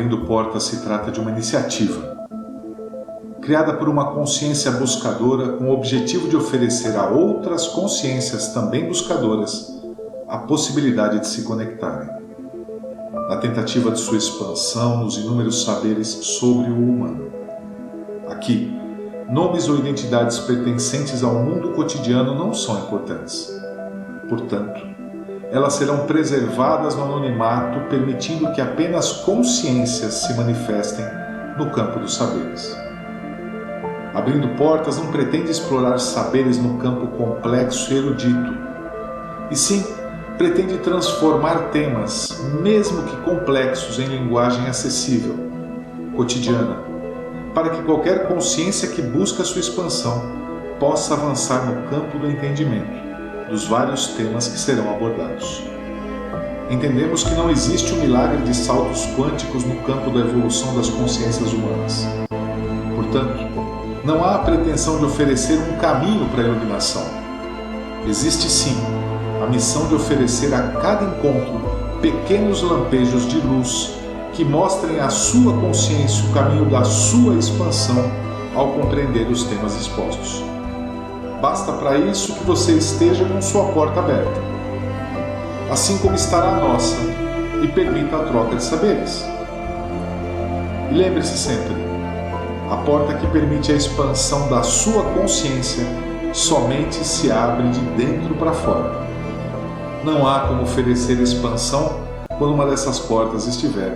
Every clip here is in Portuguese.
Abrindo Portas se trata de uma iniciativa criada por uma consciência buscadora com o objetivo de oferecer a outras consciências também buscadoras a possibilidade de se conectarem, na tentativa de sua expansão nos inúmeros saberes sobre o humano. Aqui, nomes ou identidades pertencentes ao mundo cotidiano não são importantes. Portanto, elas serão preservadas no anonimato, permitindo que apenas consciências se manifestem no campo dos saberes. Abrindo Portas não pretende explorar saberes no campo complexo e erudito, e sim pretende transformar temas, mesmo que complexos, em linguagem acessível, cotidiana, para que qualquer consciência que busca sua expansão possa avançar no campo do entendimento dos vários temas que serão abordados. Entendemos que não existe o milagre de saltos quânticos no campo da evolução das consciências humanas. Portanto, não há a pretensão de oferecer um caminho para a iluminação. Existe sim a missão de oferecer a cada encontro pequenos lampejos de luz que mostrem à sua consciência o caminho da sua expansão ao compreender os temas expostos. Basta para isso que você esteja com sua porta aberta, assim como estará a nossa, e permita a troca de saberes. E lembre-se sempre, a porta que permite a expansão da sua consciência somente se abre de dentro para fora. Não há como oferecer expansão quando uma dessas portas estiver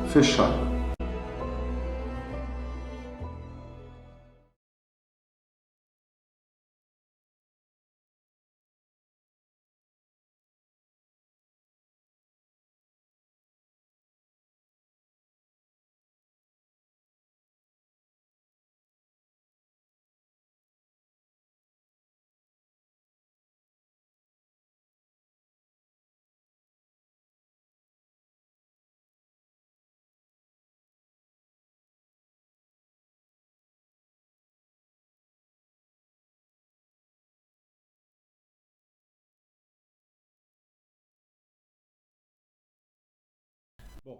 fechada. Bom,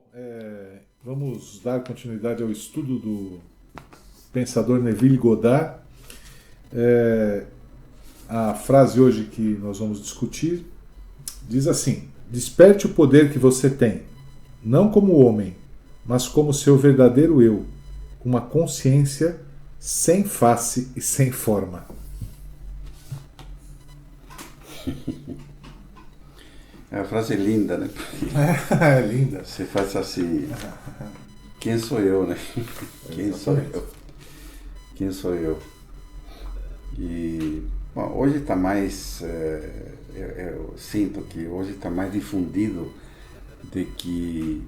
vamos dar continuidade ao estudo do pensador Neville Goddard. A frase hoje que nós vamos discutir diz assim: desperte o poder que você tem, não como homem, mas como seu verdadeiro eu, uma consciência sem face e sem forma. É uma frase linda, né? É linda. Você faz assim, quem sou eu, né? Quem sou eu? Quem sou eu? E bom, hoje está mais, eu sinto que hoje está mais difundido de que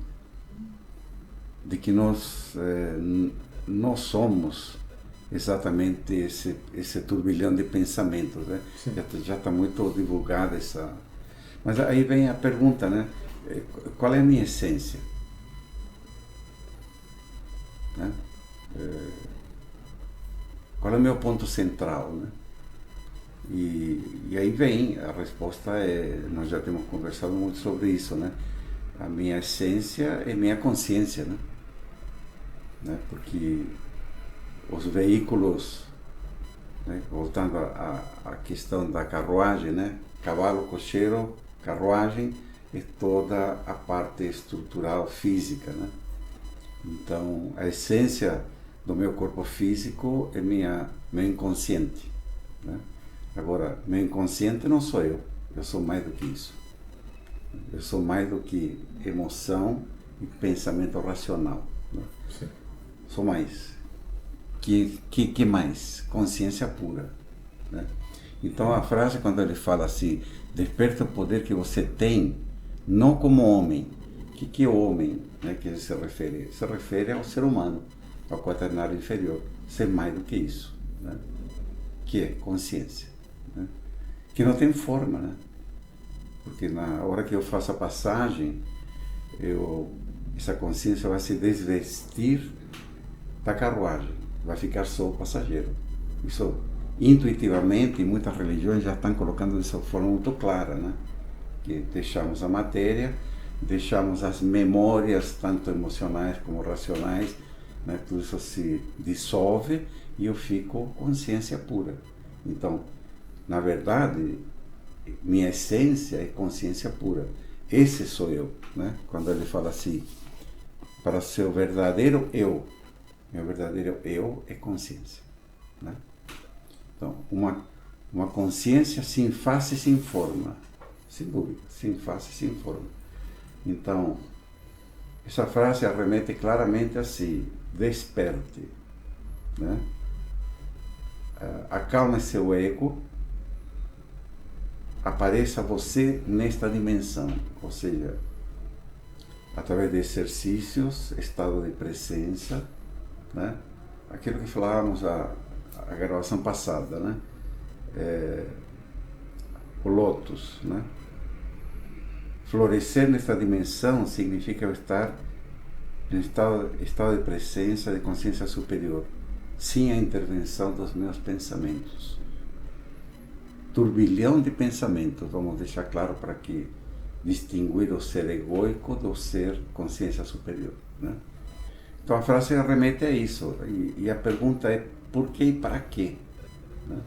nós somos exatamente esse turbilhão de pensamentos, né? Já está muito divulgada essa. Mas aí vem a pergunta, né? Qual é a minha essência? Né? Qual é o meu ponto central, né? E aí vem, a resposta nós já temos conversado muito sobre isso, né? A minha essência é minha consciência, né? Porque os veículos, né? Voltando à questão da carruagem, né? Cavalo, cocheiro, carruagem é toda a parte estrutural física, né? Então, a essência do meu corpo físico é meu inconsciente, né? Agora, meu inconsciente não sou eu sou mais do que isso. Eu sou mais do que emoção e pensamento racional, né? Sim. Sou mais. Que mais? Consciência pura, né? Então a frase, quando ele fala assim, desperta o poder que você tem, não como homem. O que é homem, né, que ele se refere? Se refere ao ser humano, ao quaternário inferior, ser mais do que isso, né? Que é consciência, né? Que não tem forma, né? Porque na hora que eu faço a passagem, essa consciência vai se desvestir da carruagem, vai ficar só o passageiro. Isso intuitivamente, muitas religiões já estão colocando dessa forma muito clara, né? Que deixamos a matéria, deixamos as memórias, tanto emocionais como racionais, né? Tudo isso se dissolve e eu fico consciência pura. Então, na verdade, minha essência é consciência pura. Esse sou eu, né? Quando ele fala assim, para o seu verdadeiro eu, meu verdadeiro eu é consciência, né? Então, uma consciência sem face e sem forma, sem dúvida, sem face e sem forma. Então, essa frase arremete claramente assim, desperte, né? Acalme seu ego, apareça você nesta dimensão, ou seja, através de exercícios, estado de presença, né? Aquilo que falávamos a gravação passada, né? O Lotus, né? Florescer nesta dimensão significa eu estar em estado de presença, de consciência superior, sem a intervenção dos meus pensamentos. Turbilhão de pensamentos, vamos deixar claro para que distinguir o ser egoico do ser consciência superior, né? Então a frase remete a isso, e a pergunta é por que e para quê, né?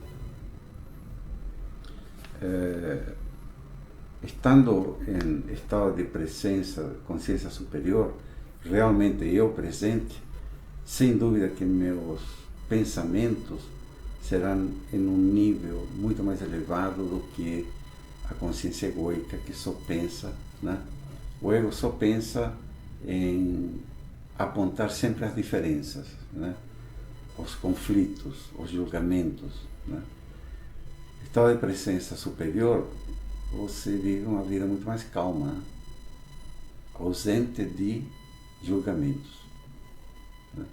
Estando em estado de presença, consciência superior, realmente eu presente, sem dúvida que meus pensamentos serão em um nível muito mais elevado do que a consciência egoica que só pensa, né? O ego só pensa em apontar sempre as diferenças, né? Os conflitos, os julgamentos, né? Estado de presença superior, você vive uma vida muito mais calma, né? Ausente de julgamentos, né?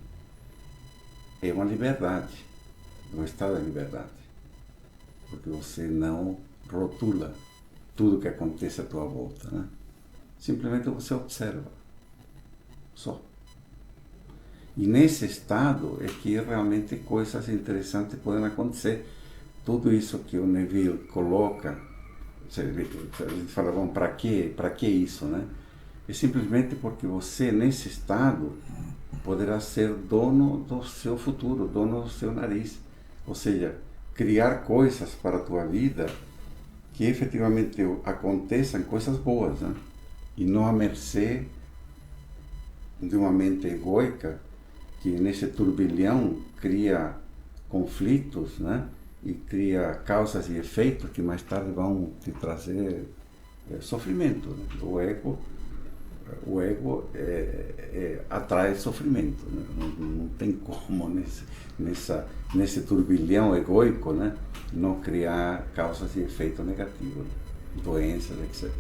É uma liberdade, um estado de liberdade, porque você não rotula tudo que acontece à tua volta, né? Simplesmente você observa, só. E nesse estado é que realmente coisas interessantes podem acontecer. Tudo isso que o Neville coloca, a gente fala, bom, para que isso, né? É simplesmente porque você, nesse estado, poderá ser dono do seu futuro, dono do seu nariz. Ou seja, criar coisas para a tua vida que efetivamente aconteçam coisas boas, né? E não à mercê de uma mente egoica que nesse turbilhão cria conflitos, né? E cria causas e efeitos que mais tarde vão te trazer sofrimento, né? O ego atrai sofrimento, né? Não tem como nesse turbilhão egoico, né? Não criar causas e efeitos negativos, né? Doenças, etc.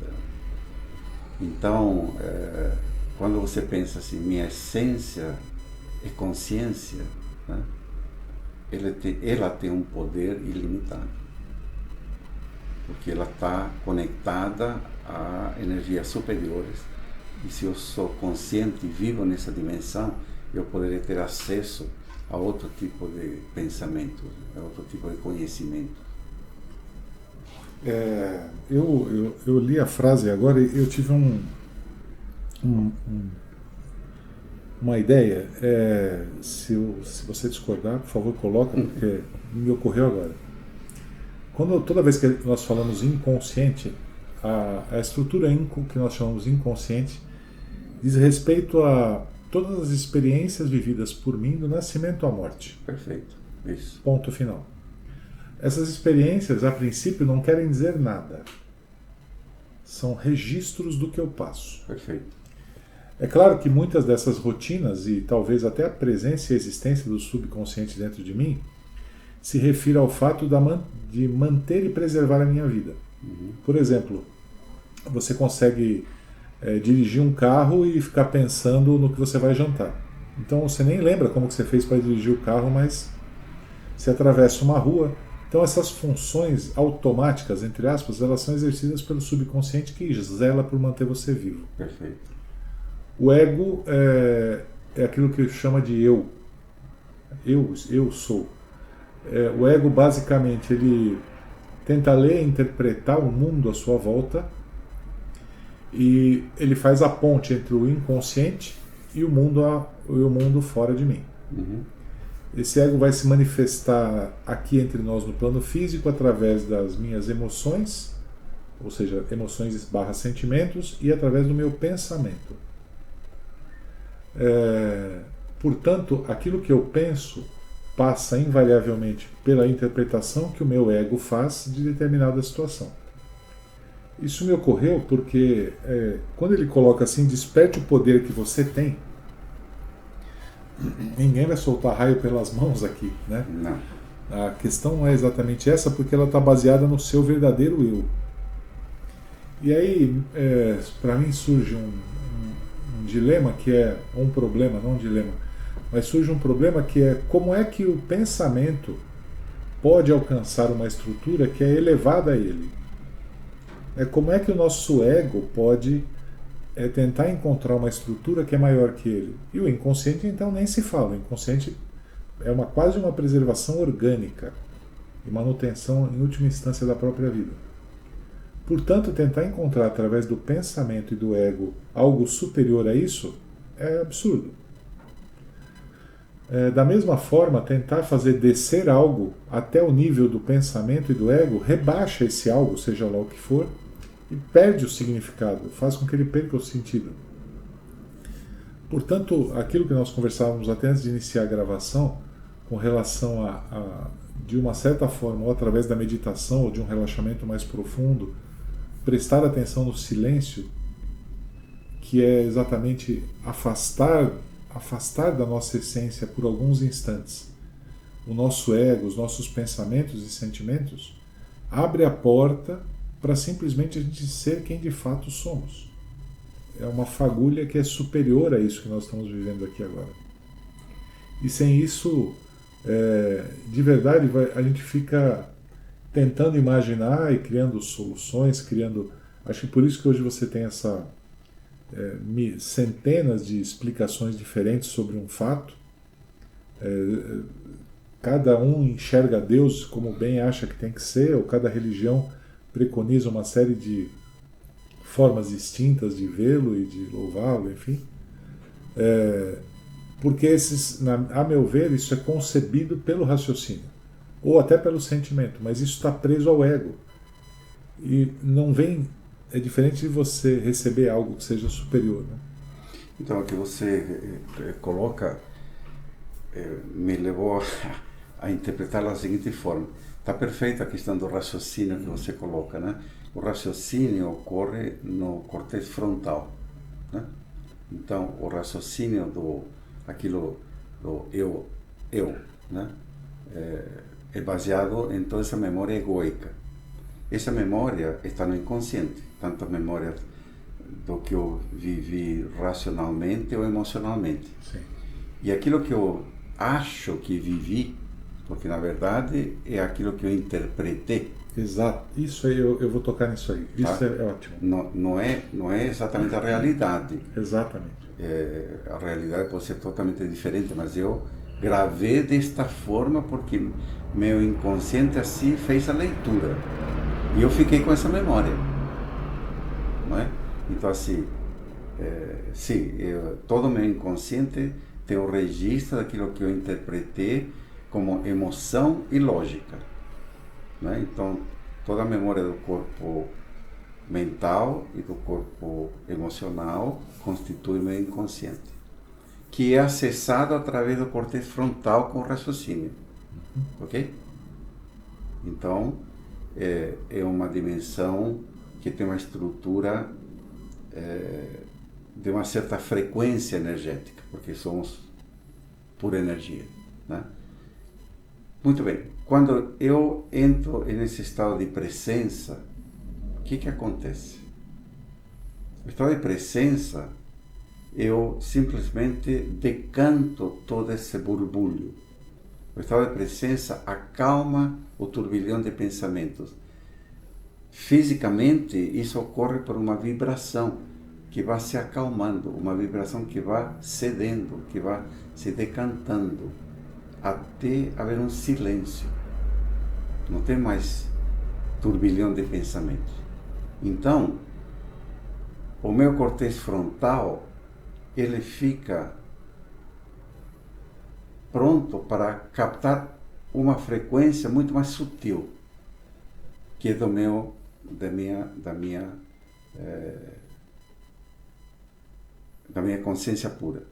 Então, quando você pensa assim, minha essência é consciência, né? Ela tem um poder ilimitado, porque ela está conectada a energias superiores. E se eu sou consciente e vivo nessa dimensão, eu poderia ter acesso a outro tipo de pensamento, a outro tipo de conhecimento. Eu li a frase agora e eu tive uma ideia. Se você discordar, por favor, coloca, porque me ocorreu agora. Toda vez que nós falamos inconsciente, a estrutura que nós chamamos inconsciente diz respeito a todas as experiências vividas por mim do nascimento à morte. Perfeito, isso. Ponto final. Essas experiências, a princípio, não querem dizer nada. São registros do que eu passo. Perfeito. É claro que muitas dessas rotinas, e talvez até a presença e a existência do subconsciente dentro de mim, se refira ao fato de manter e preservar a minha vida. Uhum. Por exemplo, você consegue dirigir um carro e ficar pensando no que você vai jantar. Então você nem lembra como que você fez para dirigir o carro, mas você atravessa uma rua. Então essas funções automáticas, entre aspas, elas são exercidas pelo subconsciente que zela por manter você vivo. Perfeito. O ego é aquilo que chama de eu. Eu sou. O ego, basicamente, ele tenta ler e interpretar o mundo à sua volta e ele faz a ponte entre o inconsciente e o mundo fora de mim. Uhum. Esse ego vai se manifestar aqui entre nós no plano físico através das minhas emoções, ou seja, emoções / sentimentos, e através do meu pensamento. Portanto, aquilo que eu penso passa invariavelmente pela interpretação que o meu ego faz de determinada situação. Isso me ocorreu porque quando ele coloca assim, desperte o poder que você tem, ninguém vai soltar raio pelas mãos aqui, né? Não. A questão não é exatamente essa, porque ela está baseada no seu verdadeiro eu. E aí, para mim surge um dilema que é um problema, não um dilema, mas surge um problema que é como é que o pensamento pode alcançar uma estrutura que é elevada a ele. Como é que o nosso ego pode tentar encontrar uma estrutura que é maior que ele? E o inconsciente, então, nem se fala. O inconsciente é quase uma preservação orgânica e manutenção, em última instância, da própria vida. Portanto, tentar encontrar, através do pensamento e do ego, algo superior a isso é absurdo. Da mesma forma, tentar fazer descer algo até o nível do pensamento e do ego rebaixa esse algo, seja lá o que for, e perde o significado, faz com que ele perca o sentido. Portanto, aquilo que nós conversávamos até antes de iniciar a gravação, com relação de uma certa forma, ou através da meditação ou de um relaxamento mais profundo, prestar atenção no silêncio, que é exatamente afastar da nossa essência por alguns instantes o nosso ego, os nossos pensamentos e sentimentos, abre a porta para simplesmente a gente ser quem de fato somos. É uma fagulha que é superior a isso que nós estamos vivendo aqui agora. E sem isso, de verdade, a gente fica tentando imaginar e criando soluções, acho que por isso que hoje você tem centenas de explicações diferentes sobre um fato. Cada um enxerga Deus como bem acha que tem que ser, ou cada religião preconiza uma série de formas distintas de vê-lo e de louvá-lo, enfim. Porque a meu ver, isso é concebido pelo raciocínio, ou até pelo sentimento, mas isso está preso ao ego. E não vem... É diferente de você receber algo que seja superior, né? Então, o que você coloca me levou a interpretar da seguinte forma. Está perfeita a questão do raciocínio que você coloca, né? O raciocínio ocorre no córtex frontal, né? Então, o raciocínio do eu, né? É baseado em toda essa memória egoica. Essa memória está no inconsciente, tanto a memória do que eu vivi racionalmente ou emocionalmente. Sim. E aquilo que eu acho que vivi, porque na verdade é aquilo que eu interpretei. Exato, isso aí eu vou tocar nisso aí. Isso Tá? é ótimo. Não é exatamente a realidade. Exatamente. A realidade pode ser totalmente diferente, mas eu gravei desta forma porque meu inconsciente assim fez a leitura. E eu fiquei com essa memória, não é? Então, assim, todo meu inconsciente tem o registro daquilo que eu interpretei como emoção e lógica, não é? Então, toda a memória do corpo mental e do corpo emocional constitui meu inconsciente, que é acessado através do córtex frontal com o raciocínio, ok? Então, é uma dimensão que tem uma estrutura de uma certa frequência energética, porque somos pura energia, né? Muito bem, quando eu entro nesse estado de presença, o que acontece? No estado de presença, eu simplesmente decanto todo esse borbulho. O estado de presença acalma o turbilhão de pensamentos. Fisicamente, isso ocorre por uma vibração que vai se acalmando, uma vibração que vai cedendo, que vai se decantando, até haver um silêncio. Não tem mais turbilhão de pensamentos. Então, o meu cortês frontal, ele fica pronto para captar uma frequência muito mais sutil, que é da minha consciência pura,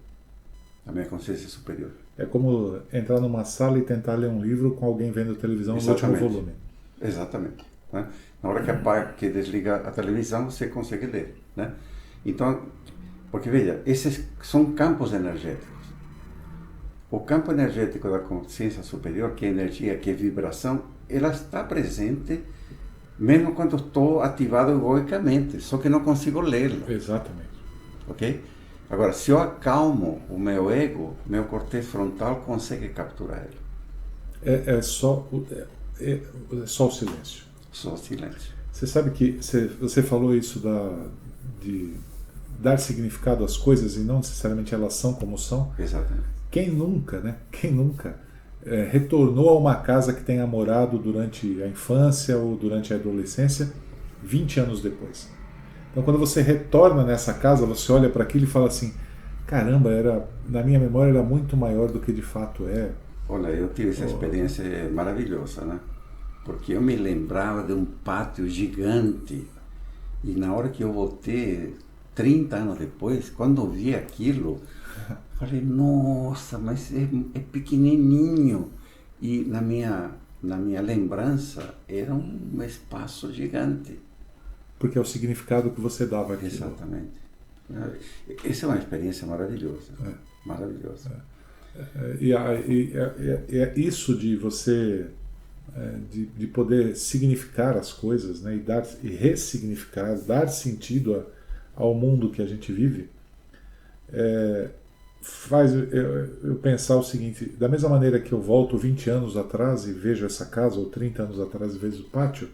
da minha consciência superior. É como entrar numa sala e tentar ler um livro com alguém vendo televisão no último volume. Exatamente. Né? Na hora que desliga a televisão, você consegue ler. Né? Então, porque veja, esses são campos energéticos. O campo energético da consciência superior, que é energia, que é vibração, ela está presente mesmo quando estou ativado egoicamente, só que não consigo lê-lo. Exatamente. Ok? Agora, se eu acalmo o meu ego, meu cortês frontal consegue capturar ele. É só o silêncio. Só o silêncio. Você sabe que você falou isso de dar significado às coisas e não necessariamente elas são como são. Exatamente. Quem nunca, né? Quem nunca retornou a uma casa que tenha morado durante a infância ou durante a adolescência 20 anos depois? Então, quando você retorna nessa casa, você olha para aquilo e fala assim: caramba, na minha memória era muito maior do que de fato é. Olha, eu tive essa experiência maravilhosa, né? Porque eu me lembrava de um pátio gigante e na hora que eu voltei, 30 anos depois, quando eu vi aquilo, falei: nossa, mas é pequenininho. E na minha lembrança era um espaço gigante. Porque é o significado que você dava aqui. Exatamente. Essa é uma experiência maravilhosa. Maravilhosa. E é isso de você de poder significar as coisas, né, e ressignificar, dar sentido ao mundo que a gente vive, faz eu pensar o seguinte: da mesma maneira que eu volto 20 anos atrás e vejo essa casa, ou 30 anos atrás e vejo o pátio,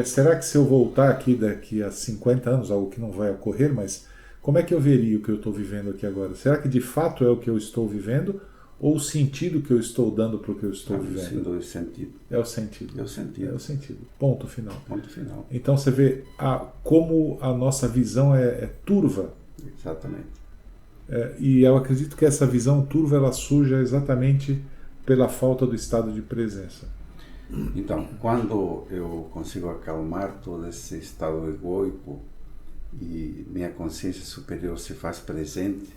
será que se eu voltar aqui daqui a 50 anos, algo que não vai ocorrer, mas como é que eu veria o que eu estou vivendo aqui agora? Será que de fato é o que eu estou vivendo, ou o sentido que eu estou dando para o que eu estou vivendo? Sem dúvida, sentido. É o sentido. É o sentido. É o sentido. Ponto final. Ponto final. Então você vê como a nossa visão é turva. Exatamente. E eu acredito que essa visão turva ela surge exatamente pela falta do estado de presença. Então, quando eu consigo acalmar todo esse estado egoico e minha consciência superior se faz presente,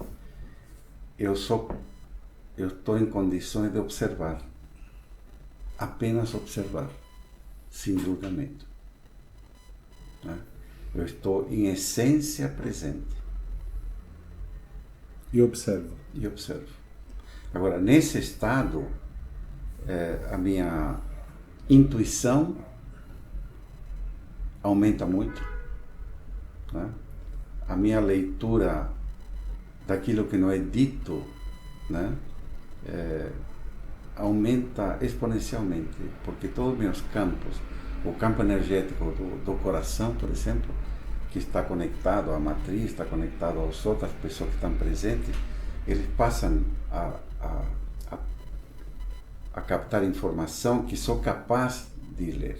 eu estou em condições de observar, apenas observar, sem julgamento. Né? Eu estou em essência presente. E observo. E observo. Agora, nesse estado, a minha intuição aumenta muito, né? A minha leitura daquilo que não é dito, né, aumenta exponencialmente, porque todos os meus campos, o campo energético do coração, por exemplo, que está conectado à matriz, está conectado às outras pessoas que estão presentes, eles passam a captar informação que sou capaz de ler.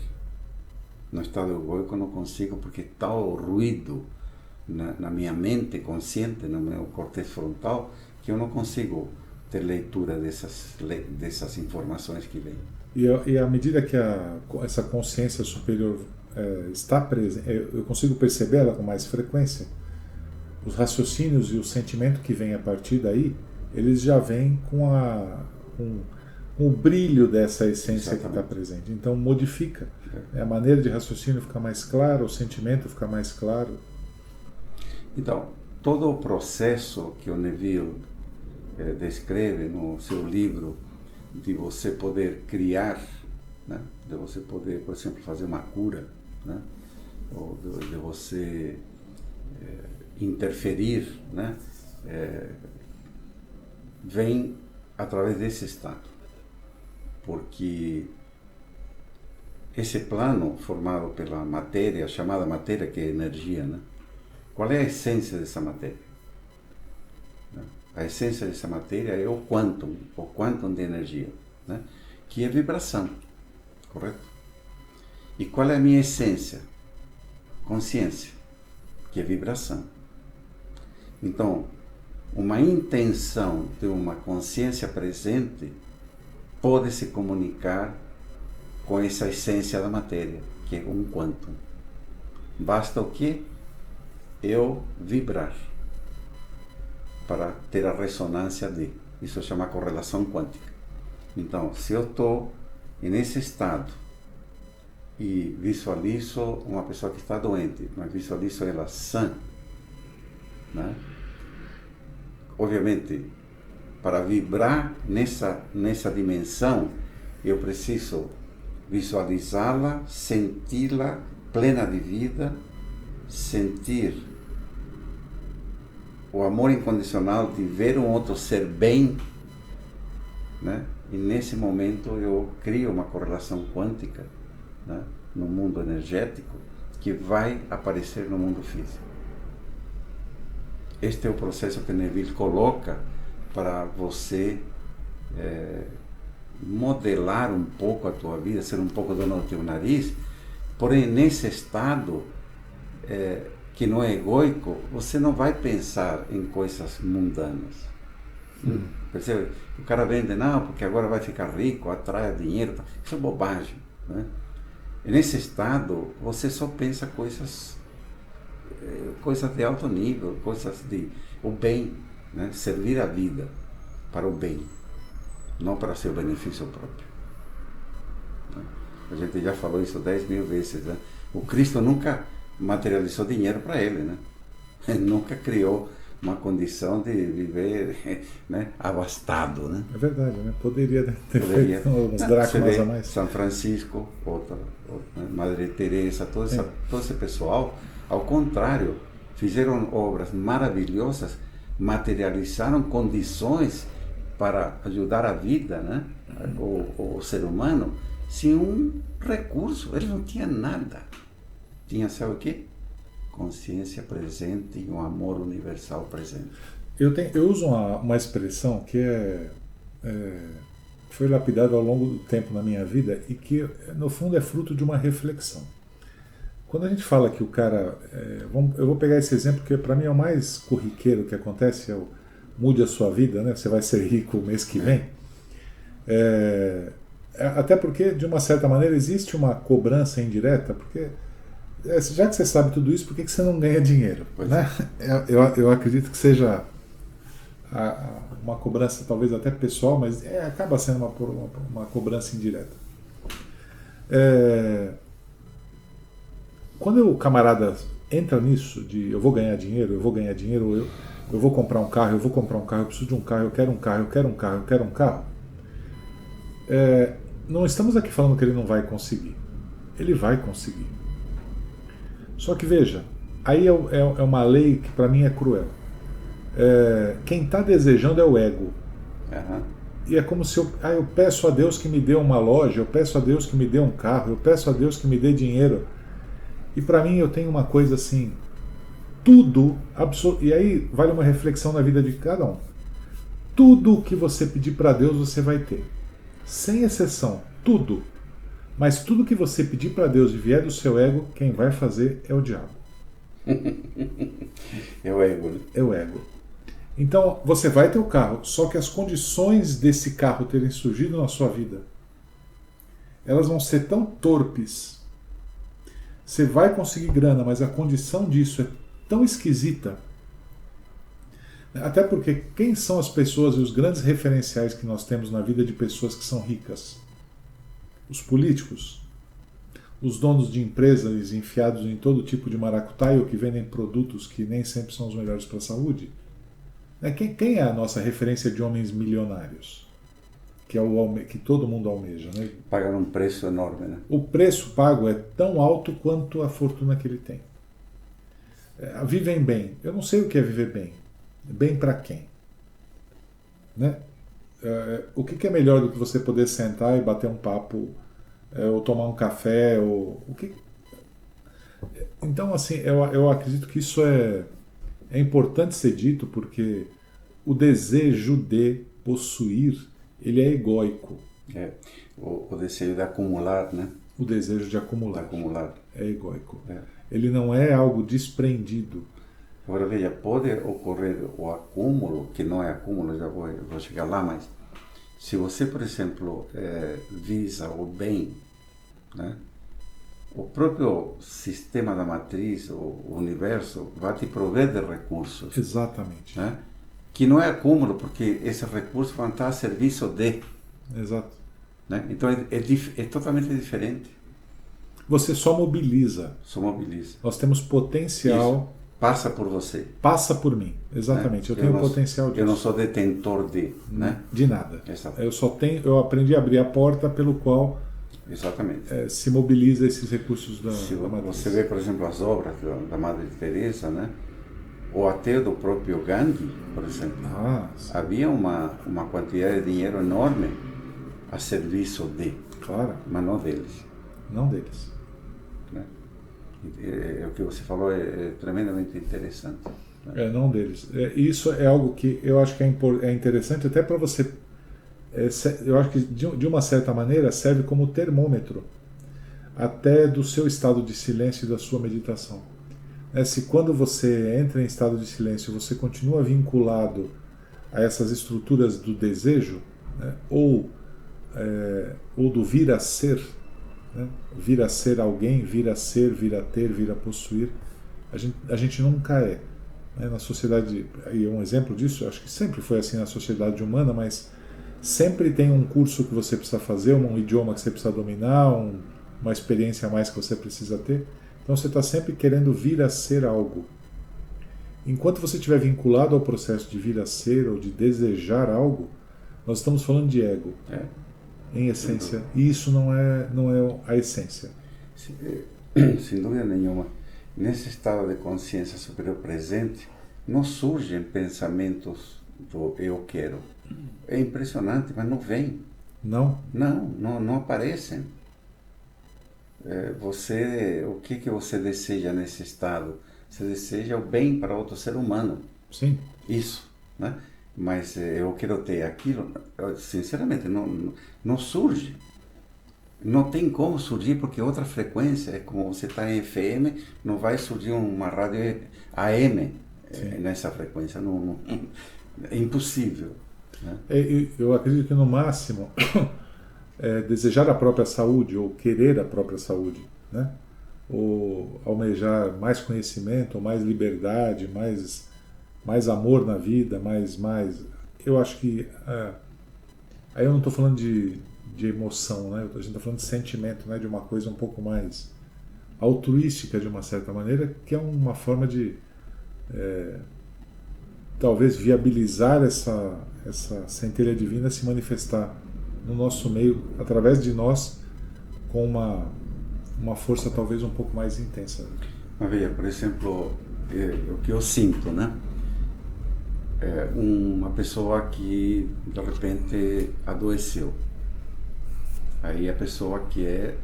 No estado egoico eu não consigo, porque está o ruído na minha mente consciente, no meu cortês frontal, que eu não consigo ter leitura dessas informações que vêm. E à medida que essa consciência superior está presente, eu consigo perceber ela com mais frequência, os raciocínios e o sentimento que vem a partir daí, eles já vêm com o brilho dessa essência. Exatamente. Que está presente. Então modifica. A maneira de raciocínio fica mais clara, o sentimento fica mais claro. Então, todo o processo que o Neville descreve no seu livro, de você poder criar, né? De você poder, por exemplo, fazer uma cura, né? Ou de você interferir, né? Vem através desse estado. Porque esse plano formado pela matéria, chamada matéria, que é energia, né? Qual é a essência dessa matéria? A essência dessa matéria é o quantum de energia, né? Que é vibração, correto? E qual é a minha essência? Consciência, que é vibração. Então, uma intenção de uma consciência presente pode se comunicar com essa essência da matéria, que é um quantum. Basta o quê? Eu vibrar para ter a ressonância de. Isso se chama correlação quântica. Então, se eu estou nesse estado e visualizo uma pessoa que está doente, mas visualizo ela sã, né? Obviamente, para vibrar nessa dimensão, eu preciso visualizá-la, senti-la plena de vida, sentir o amor incondicional de ver um outro ser bem, né? E nesse momento eu crio uma correlação quântica, né, no mundo energético que vai aparecer no mundo físico. Este é o processo que Neville coloca para você modelar um pouco a tua vida, ser um pouco dono do teu nariz, porém nesse estado que não é egoico, você não vai pensar em coisas mundanas. Percebe? O cara vende, não, porque agora vai ficar rico, atrai dinheiro, isso é bobagem, né? E nesse estado, você só pensa coisas de alto nível, coisas de o bem, né? Servir a vida para o bem, não para seu benefício próprio, né? A gente já falou isso 10.000 vezes, né? O Cristo nunca materializou dinheiro para ele, né? Ele nunca criou uma condição de viver, né, abastado, né? É verdade, né? Poderia ter feito uns dracmas a mais. São Francisco, né? Madre Teresa, todo esse pessoal, ao contrário, fizeram obras maravilhosas, materializaram condições para ajudar a vida, né? O ser humano, sem um recurso. Ele não tinha nada. Tinha, sabe o quê? Consciência presente e um amor universal presente. Eu uso uma expressão que foi lapidada ao longo do tempo na minha vida e que, no fundo, é fruto de uma reflexão. Quando a gente fala que o cara... eu vou pegar esse exemplo que, para mim, é o mais corriqueiro que acontece, é o mude a sua vida, né? Você vai ser rico o mês que vem. Até porque, de uma certa maneira, existe uma cobrança indireta, porque... já que você sabe tudo isso, por que você não ganha dinheiro? Né? Eu acredito que seja uma cobrança talvez até pessoal, mas acaba sendo uma cobrança indireta. Quando o camarada entra nisso, de eu vou ganhar dinheiro, eu vou comprar um carro, eu preciso de um carro, eu quero um carro, não estamos aqui falando que ele não vai conseguir. Ele vai conseguir. Só que veja, aí é uma lei que para mim é cruel. Quem está desejando é o ego. Uhum. E é como se eu peço a Deus que me dê uma loja, eu peço a Deus que me dê um carro, eu peço a Deus que me dê dinheiro. E para mim eu tenho uma coisa assim, tudo, e aí vale uma reflexão na vida de cada um. Tudo que você pedir para Deus você vai ter. Sem exceção, tudo. Mas tudo que você pedir para Deus e vier do seu ego, quem vai fazer é o diabo. É o ego, né? É o ego. Então, você vai ter o carro, só que as condições desse carro terem surgido na sua vida, elas vão ser tão torpes. Você vai conseguir grana, mas a condição disso é tão esquisita. Até porque quem são as pessoas e os grandes referenciais que nós temos na vida de pessoas que são ricas? Os políticos, os donos de empresas enfiados em todo tipo de maracutaia que vendem produtos que nem sempre são os melhores para a saúde. Quem é a nossa referência de homens milionários? Que é que todo mundo almeja, né? Pagaram um preço enorme, né? O preço pago é tão alto quanto a fortuna que ele tem. Vivem bem. Eu não sei o que é viver bem. Bem para quem? Né? O que é melhor do que você poder sentar e bater um papo, ou tomar um café, Então, assim, eu acredito que isso é importante ser dito, porque o desejo de possuir, ele é egóico. O desejo de acumular, né? O desejo de acumular. É egóico. Ele não é algo desprendido. Agora veja, pode ocorrer o acúmulo, que não é acúmulo, já vou chegar lá, mas se você, por exemplo, visa o bem, né? O próprio sistema da matriz, o universo, vai te prover de recursos. Exatamente. Né? Que não é acúmulo, porque esses recursos vão estar a serviço de. Exato. Né? Então é totalmente diferente. Você só mobiliza. Só mobiliza. Nós temos potencial. Isso. Passa por você. Passa por mim. Exatamente. Né? Eu tenho potencial disso. Eu não sou detentor de. Né? De nada. Exato. Eu aprendi a abrir a porta pelo qual exatamente. Se mobiliza esses recursos da matriz. Você vê, por exemplo, as obras da Madre Teresa, né? Ou até do próprio Gandhi, por exemplo. Havia uma quantidade de dinheiro enorme a serviço de. Claro. Mas não deles. Não deles. Né? O que você falou é tremendamente interessante. Né? Não deles. Isso é algo que eu acho que é interessante até para você. Eu acho que de uma certa maneira serve como termômetro até do seu estado de silêncio e da sua meditação. Se quando você entra em estado de silêncio você continua vinculado a essas estruturas do desejo, né, ou do vir a ser, né, vir a ser alguém, vir a ser, vir a ter, vir a possuir, a gente nunca é. Né, na sociedade, e um exemplo disso, acho que sempre foi assim na sociedade humana, mas sempre tem um curso que você precisa fazer, um idioma que você precisa dominar, uma experiência a mais que você precisa ter. Então você está sempre querendo vir a ser algo. Enquanto você estiver vinculado ao processo de vir a ser ou de desejar algo, nós estamos falando de ego, em essência. E isso não é a essência. Sem dúvida nenhuma. Nesse estado de consciência superior presente, não surgem pensamentos do eu quero. É impressionante, mas não vem. Não? Não aparecem. O que você deseja nesse estado? Você deseja o bem para outro ser humano. Sim. Isso, né? Mas eu quero ter aquilo, sinceramente, não surge. Não tem como surgir, porque outra frequência, é como você está em FM, não vai surgir uma rádio AM nessa frequência. Não, é impossível. Né? Eu acredito que no máximo desejar a própria saúde ou querer a própria saúde, né? Ou almejar mais conhecimento, mais liberdade, mais amor na vida, mais eu acho que aí eu não estou falando de emoção, né? A gente está falando de sentimento, né? De uma coisa um pouco mais altruística de uma certa maneira, que é uma forma de talvez viabilizar essa centelha divina se manifestar no nosso meio, através de nós, com uma força talvez um pouco mais intensa. Mas veja, por exemplo, o que eu sinto, né? Uma pessoa que de repente adoeceu, aí a pessoa quer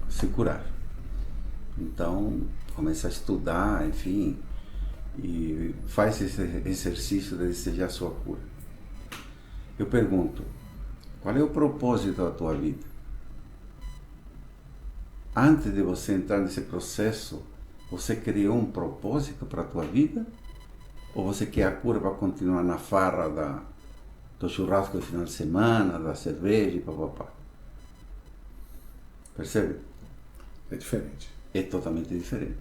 se curar, então começa a estudar, enfim, e faz esse exercício de desejar a sua cura. Eu pergunto, qual é o propósito da tua vida? Antes de você entrar nesse processo, você criou um propósito para a tua vida? Ou você quer a cura para continuar na farra do churrasco de final de semana, da cerveja e papapá? Percebe? É diferente. É totalmente diferente.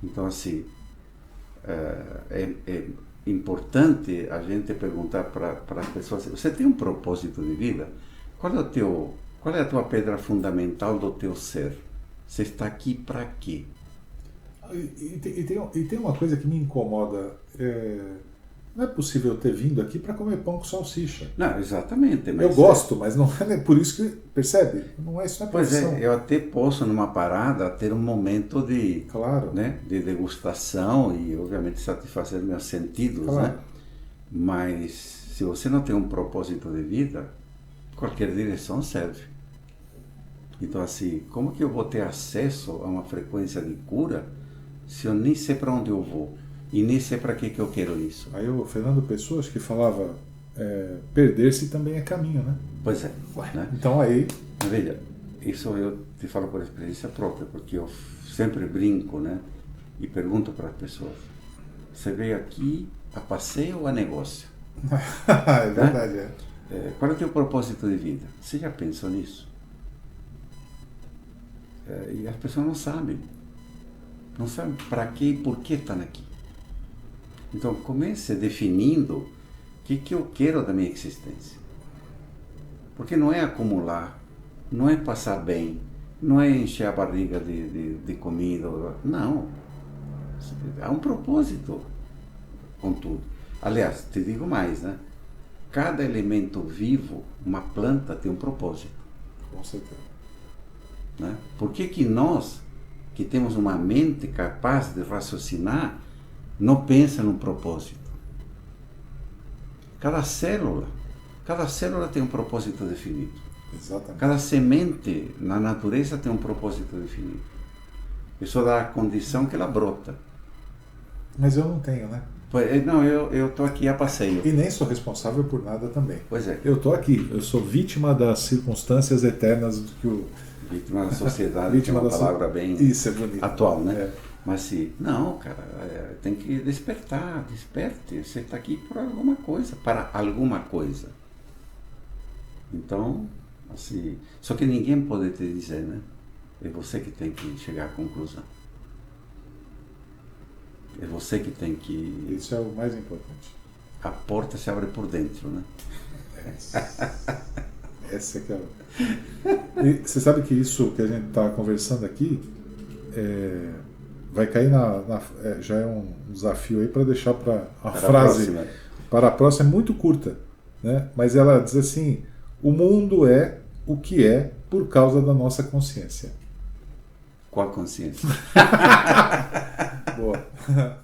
Então, assim, é importante a gente perguntar para as pessoas: você tem um propósito de vida? Qual é a tua pedra fundamental do teu ser? Você está aqui para quê? E tem uma coisa que me incomoda. Não é possível eu ter vindo aqui para comer pão com salsicha. Não, exatamente. Mas eu gosto, mas não é por isso que... Percebe? Isso não é profissão. Pois eu até posso, numa parada, ter um momento de, claro, né, de degustação e, obviamente, satisfazer meus sentidos. Claro. Né? Mas, se você não tem um propósito de vida, qualquer direção serve. Então, assim, como que eu vou ter acesso a uma frequência de cura se eu nem sei para onde eu vou e nem sei para que eu quero isso? Aí o Fernando Pessoa, acho que falava, perder-se também é caminho, né? Pois é. Né? Então aí... Veja, isso eu te falo por experiência própria, porque eu sempre brinco, né? e pergunto para as pessoas: você veio aqui a passeio ou a negócio? É verdade, né? Qual é o teu propósito de vida? Você já pensou nisso? E as pessoas não sabem. Não sabem para quê e por que estão aqui. Então comece definindo o que eu quero da minha existência. Porque não é acumular, não é passar bem, não é encher a barriga de comida. Não. Há um propósito com tudo. Aliás, te digo mais, né? Cada elemento vivo, uma planta, tem um propósito. Com certeza. Né? Por que nós, que temos uma mente capaz de raciocinar, não pensa num propósito? Cada célula tem um propósito definido. Exatamente. Cada semente na natureza tem um propósito definido. Isso dá a condição que ela brota. Mas eu não tenho, né? Não, eu estou aqui a passeio. E nem sou responsável por nada também. Pois é. Eu estou aqui, eu sou vítima das circunstâncias eternas do que o... Vítima da sociedade, Vítima que é uma da palavra bem Isso é bonito. atual, né? É. Mas se, não, cara, tem que despertar, desperte. Você está aqui por alguma coisa, para alguma coisa. Então, assim, só que ninguém pode te dizer, né? É você que tem que chegar à conclusão. É você que tem que... Isso é o mais importante. A porta se abre por dentro, né? Essa que é e você sabe que isso que a gente está conversando aqui vai cair já é um desafio aí para deixar para a frase para a próxima, é muito curta, né? Mas ela diz assim: o mundo é o que é por causa da nossa consciência. Qual consciência? Boa.